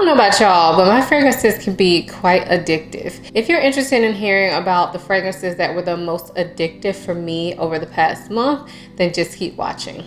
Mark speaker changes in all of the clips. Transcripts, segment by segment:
Speaker 1: know about y'all, but my fragrances can be quite addictive. If you're interested in hearing about the fragrances that were the most addictive for me over the past month, then just keep watching.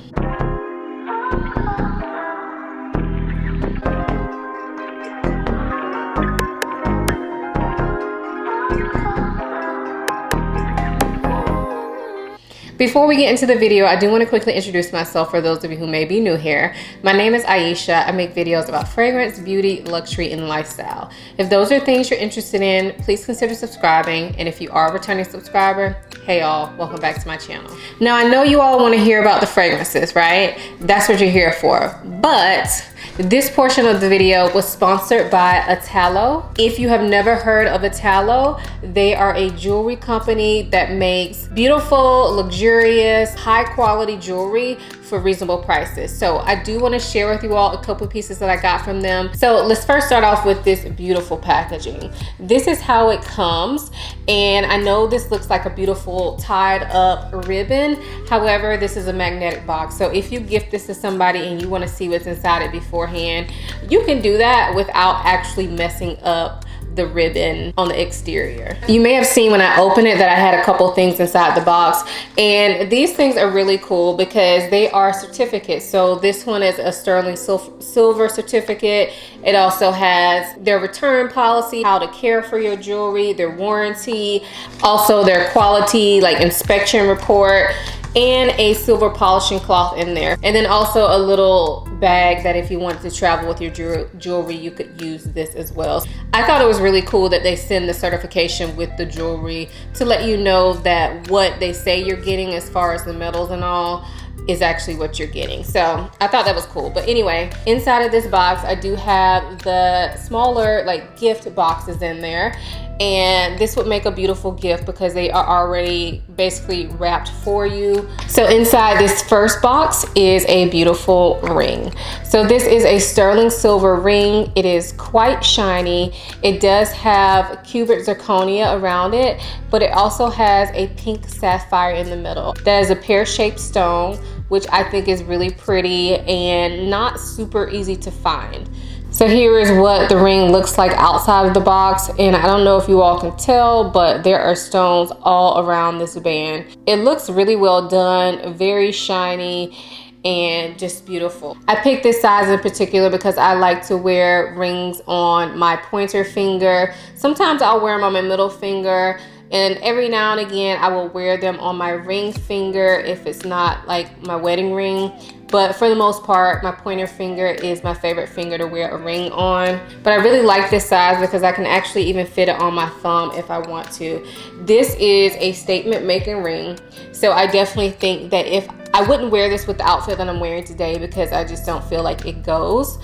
Speaker 1: Before we get into the video, I do want to quickly introduce myself for those of you who may be new here. My name is Aisha. I make videos about fragrance, beauty, luxury, and lifestyle. If those are things you're interested in, please consider subscribing. And if you are a returning subscriber, hey y'all, welcome back to my channel. Now, I know you all want to hear about the fragrances, right? That's what you're here for. But this portion of the video was sponsored by Italo. If you have never heard of Italo, they are a jewelry company that makes beautiful, luxurious, high quality jewelry for reasonable prices. So I do want to share with you all a couple of pieces that I got from them. So let's first start off with this beautiful packaging. This is how it comes. And I know this looks like a beautiful tied up ribbon. However, this is a magnetic box. So if you gift this to somebody and you want to see what's inside it beforehand, you can do that without actually messing up the ribbon on the exterior. You may have seen when I opened it that I had a couple things inside the box, and these things are really cool because they are certificates. So this one is a sterling silver certificate. It also has their return policy, how to care for your jewelry, their warranty, also their quality like inspection report, and a silver polishing cloth in there. And then also a little bag that if you want to travel with your jewelry, you could use this as well. I thought it was really cool that they send the certification with the jewelry to let you know that what they say you're getting as far as the metals and all is actually what you're getting. So I thought that was cool. But anyway, inside of this box, I do have the smaller like gift boxes in there. And this would make a beautiful gift because they are already basically wrapped for you. So inside this first box is a beautiful ring. So this is a sterling silver ring. It is quite shiny. It does have cubic zirconia around it, but it also has a pink sapphire in the middle. That is a pear-shaped stone, which I think is really pretty and not super easy to find. So here is what the ring looks like outside of the box, and I don't know if you all can tell, but there are stones all around this band. It looks really well done, very shiny, and just beautiful. I picked this size in particular because I like to wear rings on my pointer finger. Sometimes I'll wear them on my middle finger, and every now and again I will wear them on my ring finger if it's not like my wedding ring. But for the most part, my pointer finger is my favorite finger to wear a ring on. But I really like this size because I can actually even fit it on my thumb if I want to. This is a statement making ring. So I definitely think that if I wouldn't wear this with the outfit that I'm wearing today because I just don't feel like it goes.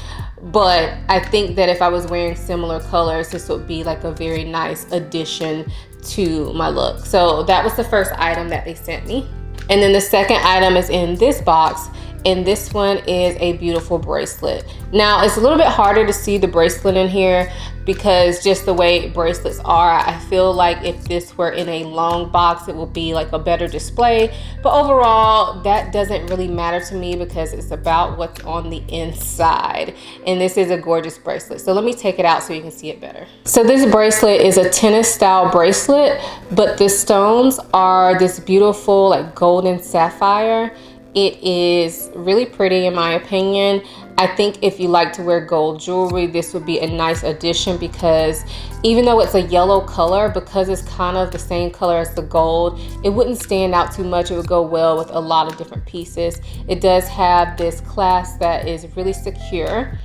Speaker 1: But I think that if I was wearing similar colors, this would be like a very nice addition to my look. So that was the first item that they sent me. And then the second item is in this box. And this one is a beautiful bracelet. Now, it's a little bit harder to see the bracelet in here because just the way bracelets are, I feel like if this were in a long box, it would be like a better display. But overall, that doesn't really matter to me because it's about what's on the inside. And this is a gorgeous bracelet. So let me take it out so you can see it better. So this bracelet is a tennis style bracelet, but the stones are this beautiful like golden sapphire. It is really pretty in my opinion. I think if you like to wear gold jewelry, this would be a nice addition because even though it's a yellow color, because it's kind of the same color as the gold, it wouldn't stand out too much. It would go well with a lot of different pieces. It does have this clasp that is really secure,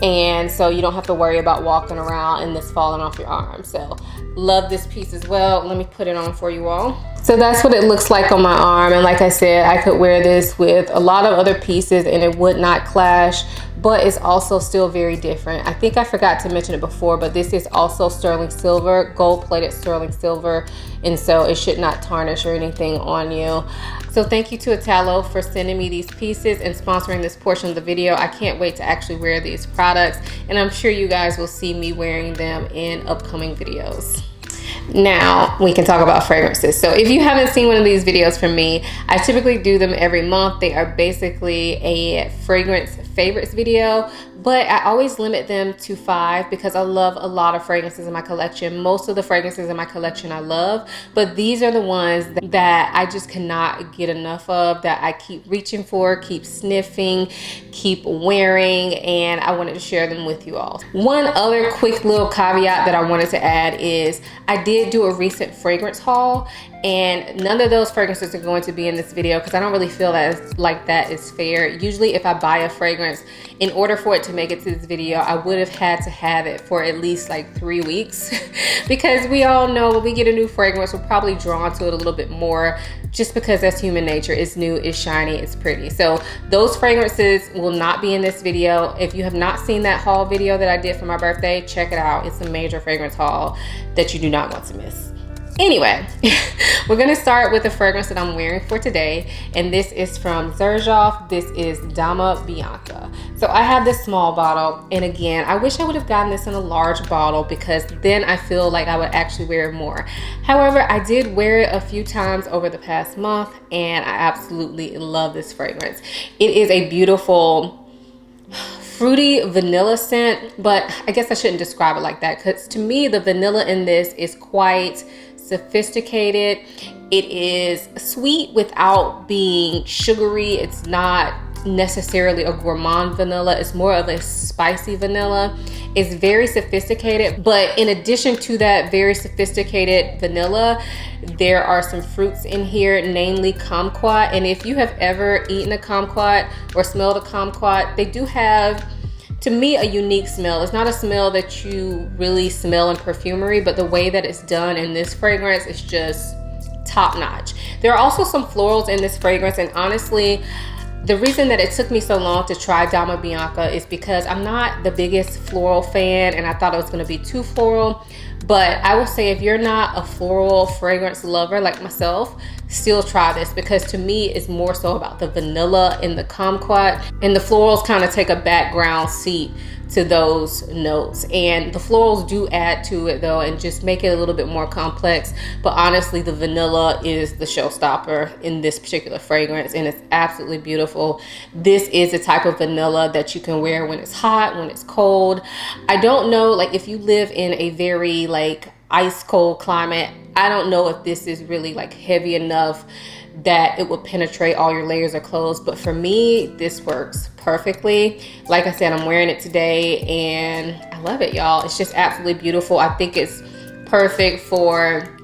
Speaker 1: and so you don't have to worry about walking around and this falling off your arm. So love this piece as well. Let me put it on for you all. So that's what it looks like on my arm, and like I said, I could wear this with a lot of other pieces and it would not clash, but it's also still very different. I think I forgot to mention it before, but this is also sterling silver, gold-plated sterling silver, and so it should not tarnish or anything on you. So thank you to Italo for sending me these pieces and sponsoring this portion of the video. I can't wait to actually wear these products, and I'm sure you guys will see me wearing them in upcoming videos. Now we can talk about fragrances. So if you haven't seen one of these videos from me, I typically do them every month. They are basically a fragrance favorites video, but I always limit them to 5 because I love a lot of fragrances in my collection. Most of the fragrances in my collection I love, but these are the ones that I just cannot get enough of, that I keep reaching for, keep sniffing, keep wearing, and I wanted to share them with you all. One other quick little caveat that I wanted to add is I did do a recent fragrance haul, and none of those fragrances are going to be in this video because I don't really feel that is fair. Usually if I buy a fragrance, in order for it to make it to this video, I would have had to have it for at least like 3 weeks because we all know when we get a new fragrance, we're probably drawn to it a little bit more just because that's human nature. It's new, it's shiny, it's pretty. So those fragrances will not be in this video. If you have not seen that haul video that I did for my birthday, check it out. It's a major fragrance haul that you do not want to miss. Anyway, we're gonna start with the fragrance that I'm wearing for today, and this is from Xerjoff. This is Dama Bianca. So I have this small bottle, and again, I wish I would have gotten this in a large bottle because then I feel like I would actually wear it more. However, I did wear it a few times over the past month, and I absolutely love this fragrance. It is a beautiful fruity vanilla scent, but I guess I shouldn't describe it like that because to me, the vanilla in this is quite sophisticated. It is sweet without being sugary. It's not necessarily a gourmand vanilla. It's more of a spicy vanilla. It's very sophisticated, but in addition to that very sophisticated vanilla, there are some fruits in here, namely kumquat. And if you have ever eaten a kumquat or smelled a kumquat, they do have, to me, a unique smell. It's not a smell that you really smell in perfumery, but the way that it's done in this fragrance is just top notch. There are also some florals in this fragrance, and honestly, the reason that it took me so long to try Dama Bianca is because I'm not the biggest floral fan, and I thought it was going to be too floral. But I will say, if you're not a floral fragrance lover like myself, still try this because to me it's more so about the vanilla and the kumquat, and the florals kind of take a background seat to those notes, and the florals do add to it though and just make it a little bit more complex. But honestly, the vanilla is the showstopper in this particular fragrance, and it's absolutely beautiful. This is the type of vanilla that you can wear when it's hot, when it's cold. I don't know, like if you live in a very like ice cold climate, I don't know if this is really like heavy enough that it will penetrate all your layers of clothes, but for me this works perfectly. Like I said, I'm wearing it today and I love it, y'all. It's just absolutely beautiful. I think it's perfect for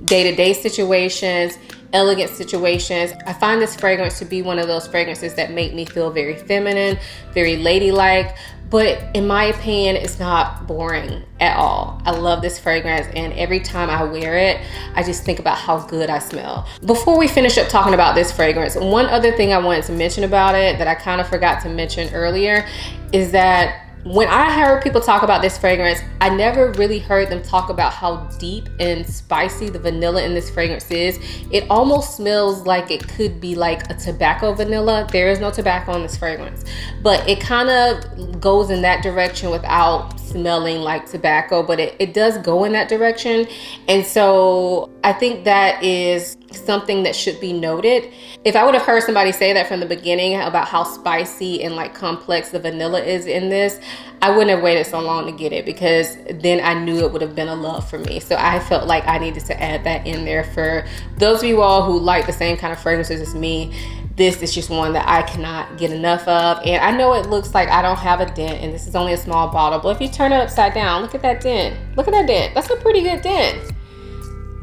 Speaker 1: day-to-day situations, elegant situations. I find this fragrance to be one of those fragrances that make me feel very feminine, very ladylike, but in my opinion, it's not boring at all. I love this fragrance, and every time I wear it, I just think about how good I smell. Before we finish up talking about this fragrance, one other thing I wanted to mention about it that I kind of forgot to mention earlier is that when I heard people talk about this fragrance, I never really heard them talk about how deep and spicy the vanilla in this fragrance is. It almost smells like it could be like a tobacco vanilla. There is no tobacco in this fragrance, but it kind of goes in that direction without smelling like tobacco, but it does go in that direction. And so I think that is something that should be noted. If I would have heard somebody say that from the beginning about how spicy and like complex the vanilla is in this, I wouldn't have waited so long to get it, because then I knew it would have been a love for me. So I felt like I needed to add that in there for those of you all who like the same kind of fragrances as me. This is just one that I cannot get enough of. And I know it looks like I don't have a dent and this is only a small bottle, but if you turn it upside down, look at that dent. Look at that dent. That's a pretty good dent.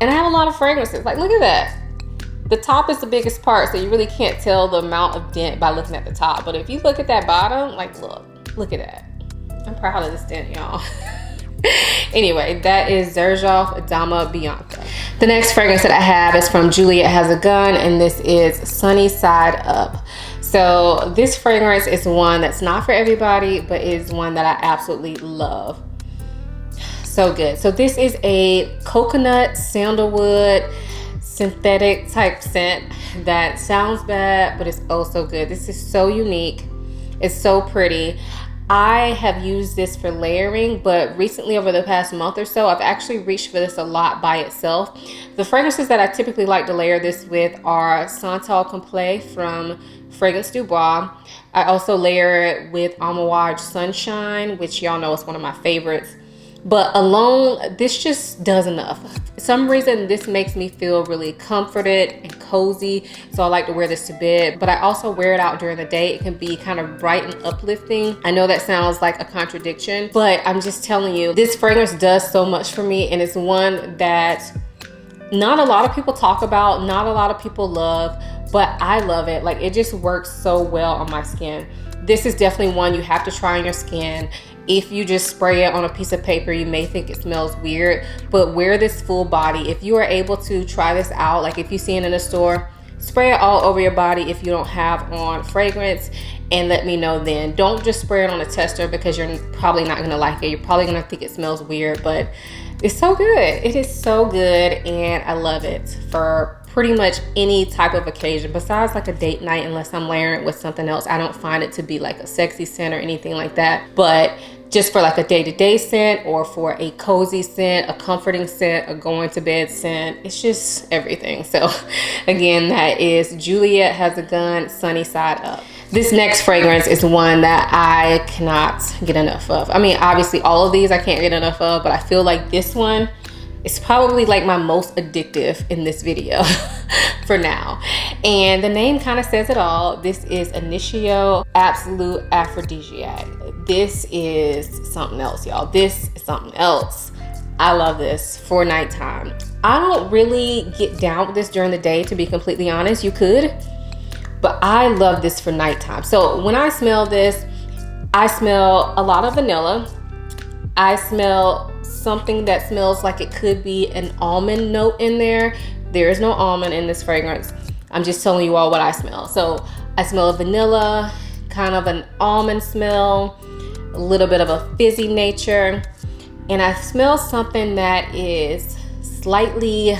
Speaker 1: And I have a lot of fragrances. Like, look at that. The top is the biggest part, so you really can't tell the amount of dent by looking at the top. But if you look at that bottom, like, look at that. I'm proud of this dent, y'all. Anyway, that is Xerjoff Dama Bianca. The next fragrance that I have is from Juliette Has a Gun, and this is Sunny Side Up. So this fragrance is one that's not for everybody, but is one that I absolutely love. So good. So this is a coconut sandalwood synthetic type scent that sounds bad, but it's oh so good. This is so unique. It's so pretty. I have used this for layering, but recently over the past month or so, I've actually reached for this a lot by itself. The fragrances that I typically like to layer this with are Santal Complet from Fragrance Du Bois. I also layer it with Amouage Sunshine, which y'all know is one of my favorites. But alone, this just does enough. For some reason, this makes me feel really comforted and cozy, so I like to wear this to bed. But I also wear it out during the day. It can be kind of bright and uplifting. I know that sounds like a contradiction, but I'm just telling you, this fragrance does so much for me, and it's one that not a lot of people talk about, not a lot of people love, but I love it. Like, it just works so well on my skin. This is definitely one you have to try on your skin. If you just spray it on a piece of paper, you may think it smells weird, but wear this full body. If you are able to try this out, like if you see it in a store, spray it all over your body if you don't have on fragrance, and let me know then. Don't just spray it on a tester, because you're probably not gonna like it. You're probably gonna think it smells weird, but it's so good. It is so good, and I love it for pretty much any type of occasion besides like a date night, unless I'm layering it with something else. I don't find it to be like a sexy scent or anything like that, but just for like a day-to-day scent, or for a cozy scent, a comforting scent, a going to bed scent, it's just everything. So again, that is Juliette Has a Gun Sunny Side Up. This next fragrance is one that I cannot get enough of. I mean, obviously all of these I can't get enough of, but I feel like this one is probably like my most addictive in this video for now. And the name kind of says it all. This is Initio Absolute Aphrodisiac. This is something else, y'all. This is something else. I love this for nighttime. I don't really get down with this during the day, to be completely honest. You could, but I love this for nighttime. So when I smell this, I smell a lot of vanilla. I smell something that smells like it could be an almond note in there. There is no almond in this fragrance. I'm just telling you all what I smell. So I smell a vanilla, kind of an almond smell, a little bit of a fizzy nature, and I smell something that is slightly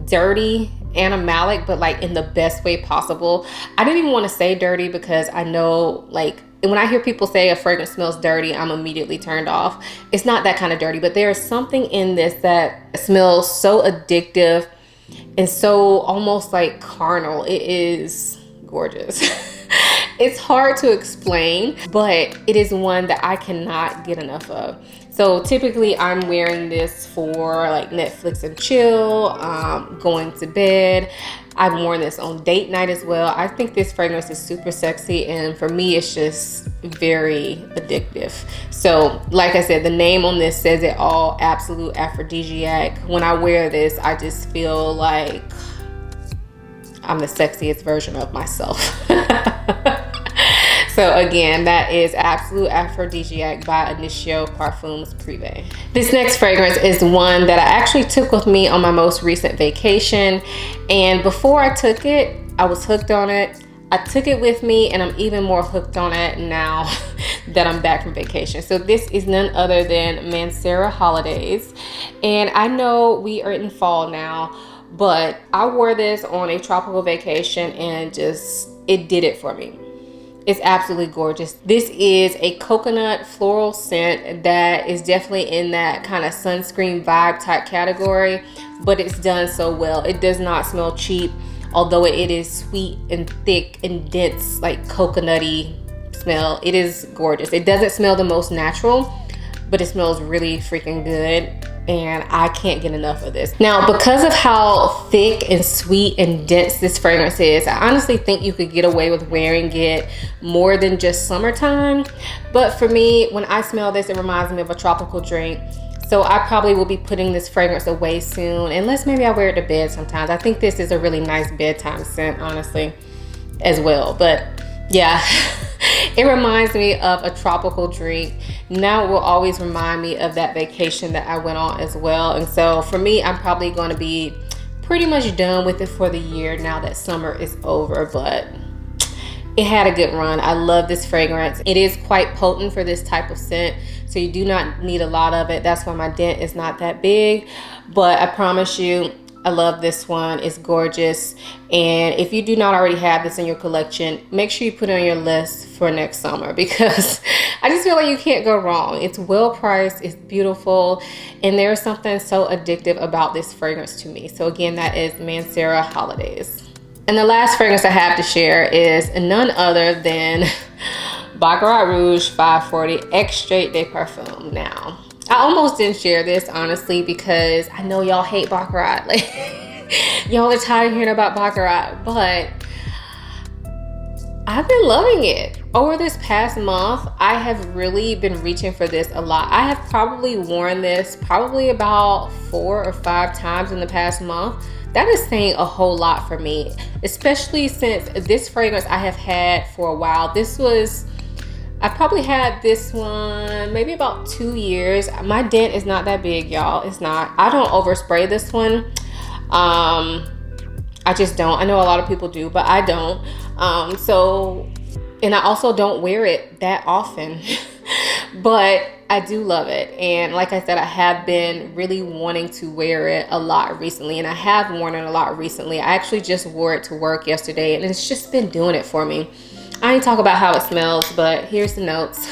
Speaker 1: dirty, animalic, but like in the best way possible. I didn't even want to say dirty, because I know, like, when I hear people say a fragrance smells dirty, I'm immediately turned off. It's not that kind of dirty, but there is something in this that smells so addictive and so almost like carnal. It is gorgeous. It's hard to explain, but it is one that I cannot get enough of. So typically I'm wearing this for like Netflix and chill, going to bed. I've worn this on date night as well. I think this fragrance is super sexy, and for me it's just very addictive. So like I said, the name on this says it all, Absolute Aphrodisiac. When I wear this, I just feel like I'm the sexiest version of myself. So again, that is Absolute Aphrodisiac by Initio Parfums Privé. This next fragrance is one that I actually took with me on my most recent vacation. And before I took it, I was hooked on it. I took it with me, and I'm even more hooked on it now that I'm back from vacation. So this is none other than Mancera Holidays. And I know we are in fall now, but I wore this on a tropical vacation, and just, it did it for me. It's absolutely gorgeous. This is a coconut floral scent that is definitely in that kind of sunscreen vibe type category, but it's done so well. It does not smell cheap, although it is sweet and thick and dense, like coconutty smell. It is gorgeous. It doesn't smell the most natural, but it smells really freaking good, and I can't get enough of this. Now, because of how thick and sweet and dense this fragrance is, I honestly think you could get away with wearing it more than just summertime. But for me, when I smell this, it reminds me of a tropical drink. So I probably will be putting this fragrance away soon, unless maybe I wear it to bed sometimes. I think this is a really nice bedtime scent, honestly, as well. But yeah, it reminds me of a tropical drink. Now it will always remind me of that vacation that I went on as well. And so for me, I'm probably going to be pretty much done with it for the year now that summer is over, but it had a good run. I love this fragrance. It is quite potent for this type of scent, so you do not need a lot of it. That's why my dent is not that big, but I promise you, I love this one. It's gorgeous. And if you do not already have this in your collection, make sure you put it on your list for next summer, because I just feel like you can't go wrong. It's well priced, it's beautiful, and there's something so addictive about this fragrance to me. So again, that is Mancera Holidays. And the last fragrance I have to share is none other than Baccarat Rouge 540 Extrait de Parfum. Now, I almost didn't share this, honestly, because I know y'all hate Baccarat. Like, y'all are tired of hearing about Baccarat, but I've been loving it. Over this past month, I have really been reaching for this a lot. I have probably worn this probably about 4 or 5 times in the past month. That is saying a whole lot for me, especially since this fragrance I have had for a while. I probably had this one maybe about 2 years. My dent is not that big, y'all. It's not. I don't overspray this one. I just don't. I know a lot of people do, but I don't. And I also don't wear it that often, but I do love it. And like I said, I have been really wanting to wear it a lot recently, and I have worn it a lot recently. I actually just wore it to work yesterday, and it's just been doing it for me. I ain't talk about how it smells, but here's the notes.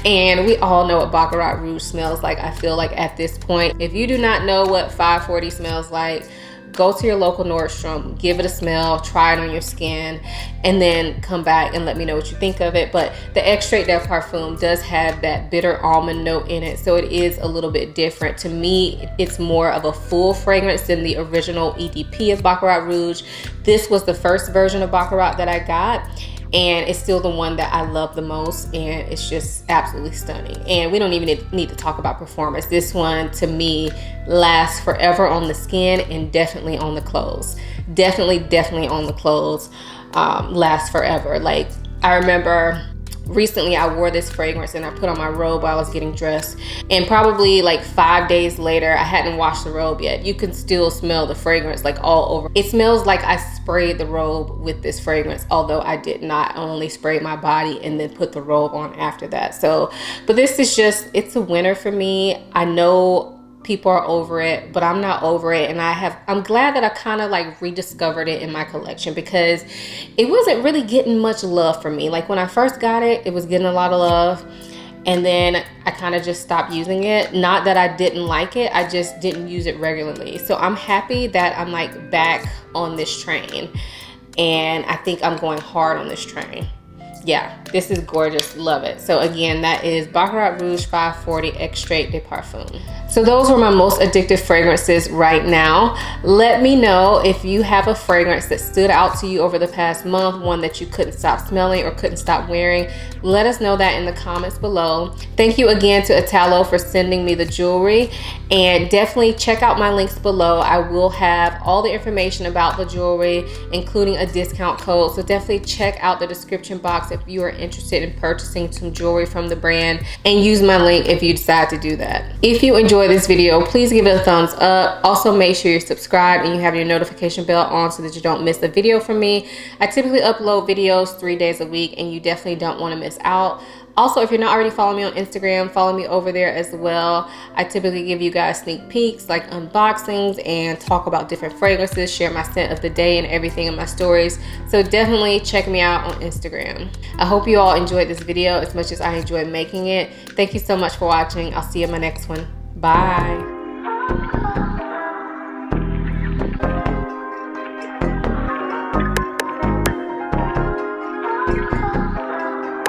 Speaker 1: And we all know what Baccarat Rouge smells like, I feel like, at this point. If you do not know what 540 smells like, go to your local Nordstrom, give it a smell, try it on your skin, and then come back and let me know what you think of it. But the Extrait de Parfum does have that bitter almond note in it, so it is a little bit different. To me, it's more of a full fragrance than the original EDP of Baccarat Rouge. This was the first version of Baccarat that I got, and it's still the one that I love the most, and it's just absolutely stunning. And we don't even need to talk about performance. This one, to me, lasts forever on the skin and definitely on the clothes. Definitely on the clothes, lasts forever. Like, I remember recently I wore this fragrance and I put on my robe while I was getting dressed, and probably like 5 days later, I hadn't washed the robe yet. You can still smell the fragrance like all over. It smells like I sprayed the robe with this fragrance, although I did not. I only sprayed my body and then put the robe on after that. So, but this is just, it's a winner for me. I know people are over it, but I'm not over it, and I'm glad that I kind of like rediscovered it in my collection, because it wasn't really getting much love from me. Like, when I first got it, it was getting a lot of love, and then I kind of just stopped using it. Not that I didn't like it, I just didn't use it regularly. So I'm happy that I'm like back on this train, and I think I'm going hard on this train. Yeah, this is gorgeous, love it. So again, that is Baccarat Rouge 540 Extrait de Parfum. So those were my most addictive fragrances right now. Let me know if you have a fragrance that stood out to you over the past month, one that you couldn't stop smelling or couldn't stop wearing. Let us know that in the comments below. Thank you again to Italo for sending me the jewelry, and definitely check out my links below. I will have all the information about the jewelry, including a discount code. So definitely check out the description box if you are interested in purchasing some jewelry from the brand, and use my link if you decide to do that. If you enjoyed this video, please give it a thumbs up. Also, make sure you're subscribed and you have your notification bell on so that you don't miss a video from me. I typically upload videos 3 days a week, and you definitely don't want to miss out. Also, if you're not already following me on Instagram, follow me over there as well. I typically give you guys sneak peeks, like unboxings, and talk about different fragrances, share my scent of the day and everything in my stories. So definitely check me out on Instagram. I hope you all enjoyed this video as much as I enjoyed making it. Thank you so much for watching. I'll see you in my next one. Bye.